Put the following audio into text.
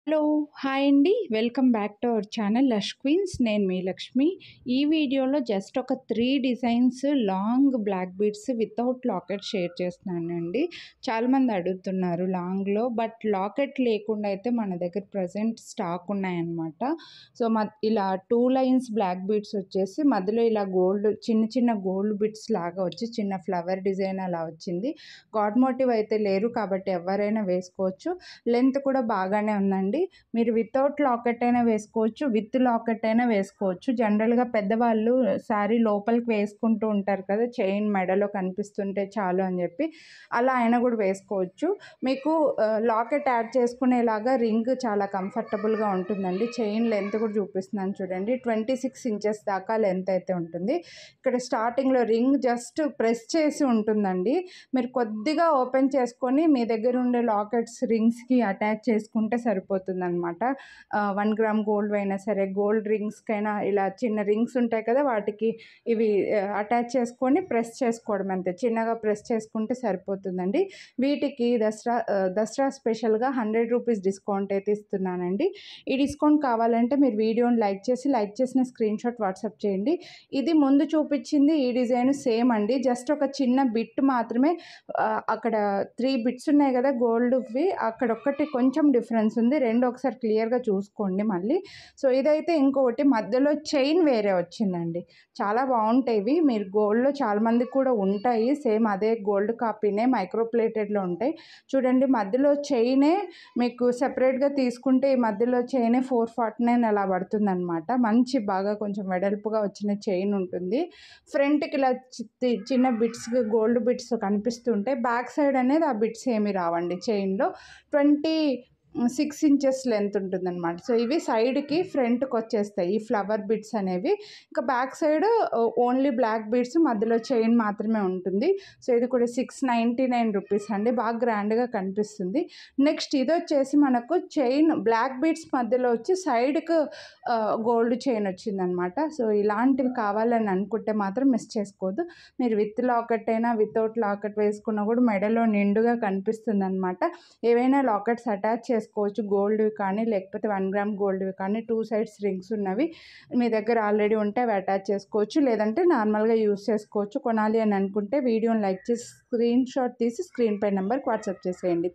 Hello! Hi అండి. Welcome back to our channel Lush Queens. నేను మీ లక్ష్మి. ఈ వీడియోలో జస్ట్ ఒక 3 designs long black beads without locket share చేస్తున్నానండి. చాలామంది అడుగుతున్నారు లాంగ్‌లో. బట్ లాకెట్ లేకుండా అయితే మన దగ్గర ప్రెజెంట్ స్టాక్ ఉన్నాయన్నమాట. సో, ఇలా 2 లైన్స్ బ్లాక్ బీడ్స్ వచ్చేసి మధ్యలో ఇలా గోల్డ్ చిన్న గోల్డ్ బిట్స్ లాగా వచ్చి చిన్న ఫ్లవర్ డిజైన్ అలా వచ్చింది. గాడ్ మోటివ్ అయితే లేరు కాబట్టి ఎవరైనా వేసుకోవచ్చు. లెంత్ కూడా బాగానే ఉందండి. మీరు వితౌట్ లాకెట్ అయినా వేసుకోవచ్చు, విత్ లాకెట్ అయినా వేసుకోవచ్చు. జనరల్‌గా పెద్దవాళ్ళు శారీ లోపలికి వేసుకుంటూ ఉంటారు కదా! చైన్ మెడలో కనిపిస్తుంటే చాలు అని చెప్పి అలా అయినా కూడా వేసుకోవచ్చు. మీకు లాకెట్ యాడ్ చేసుకునేలాగా రింగ్ చాలా కంఫర్టబుల్‌గా ఉంటుందండి. చైన్ లెంత్ కూడా చూపిస్తున్నాను చూడండి. 26 ఇంచెస్ దాకా లెంత్ అయితే ఉంటుంది. ఇక్కడ స్టార్టింగ్‌లో రింగ్ జస్ట్ ప్రెస్ చేసి ఉంటుందండి. మీరు కొద్దిగా ఓపెన్ చేసుకొని మీ దగ్గర ఉండే లాకెట్స్ రింగ్స్‌కి అటాచ్ చేసుకుంటే సరిపోతుందనమాట. 1 గ్రామ్ గోల్డ్ అయినా సరే, గోల్డ్ రింగ్స్‌కైనా ఇలా చిన్న రింగ్స్ ఉంటాయి కదా! వాటికి ఇవి అటాచ్ చేసుకొని ప్రెస్ చేసుకోవడం అంతే. చిన్నగా ప్రెస్ చేసుకుంటే సరిపోతుందండి. వీటికి దసరా స్పెషల్‌గా 100 రూపీస్ డిస్కౌంట్ అయితే ఇస్తున్నానండి. ఈ డిస్కౌంట్ కావాలంటే మీరు వీడియోని లైక్ చేసిన స్క్రీన్‌షాట్ వాట్సాప్ చేయండి. ఇది ముందు చూపించింది ఈ డిజైన్ సేమ్ అండి. జస్ట్ ఒక చిన్న బిట్ మాత్రమే అక్కడ 3 బిట్స్ ఉన్నాయి కదా గోల్డ్‌వి, అక్కడొక్కటి కొంచెం డిఫరెన్స్ ఉంది. 2 ఒకసారి క్లియర్‌గా చూసుకోండి మళ్ళీ. సో, ఇదైతే ఇంకొకటి మధ్యలో చైన్ వేరే వచ్చిందండి. చాలా బాగుంటాయి ఇవి. మీరు గోల్డ్‌లో చాలామందికి కూడా ఉంటాయి. సేమ్ అదే గోల్డ్ కాపీనే మైక్రో ప్లేటెడ్‌లో ఉంటాయి. చూడండి మధ్యలో చైనే మీకు సెపరేట్‌గా తీసుకుంటే ఈ మధ్యలో చైనే 449 అలా పడుతుందనమాట. మంచి బాగా కొంచెం వెడల్పుగా వచ్చిన చైన్ ఉంటుంది. ఫ్రంట్‌కి ఇలా చిన్న బిట్స్ గోల్డ్ బిట్స్ కనిపిస్తుంటాయి. బ్యాక్ సైడ్ అనేది ఆ బిట్స్ ఏమి రావండి చైన్‌లో. 26 ఇంచెస్ లెంత్ ఉంటుందన్నమాట. సో, ఇవి సైడ్‌కి ఫ్రంట్‌కి వచ్చేస్తాయి ఈ ఫ్లవర్ బిట్స్ అనేవి. ఇంకా back side only black beads మధ్యలో చైన్ మాత్రమే ఉంటుంది. సో, ఇది కూడా 699 రూపీస్ అండి. బాగా గ్రాండ్‌గా కనిపిస్తుంది. నెక్స్ట్ ఇదొచ్చేసి మనకు చైన్ బ్లాక్ బీడ్స్ మధ్యలో వచ్చి సైడ్‌కు గోల్డ్ చైన్ వచ్చిందనమాట. సో, ఇలాంటివి కావాలని అనుకుంటే మాత్రం మిస్ చేసుకోవద్దు. మీరు విత్ లాకెట్ అయినా వితౌట్ లాకెట్ వేసుకున్నా కూడా మెడలో నిండుగా కనిపిస్తుందనమాట. ఏవైనా లాకెట్స్ అటాచ్ చేసుకోవచ్చు. గోల్డ్‌వి కానీ లేకపోతే 1 గ్రామ్ గోల్డ్‌వి కానీ 2 సైడ్స్ రింగ్స్ ఉన్నవి మీ దగ్గర ఆల్రెడీ ఉంటే అవి అటాచ్ చేసుకోవచ్చు. లేదంటే నార్మల్‌గా యూజ్ చేసుకోవచ్చు. కొనాలి అని అనుకుంటే వీడియోని లైక్ చేసి స్క్రీన్‌షాట్ తీసి స్క్రీన్ పై నెంబర్‌కి వాట్సాప్ చేసేయండి.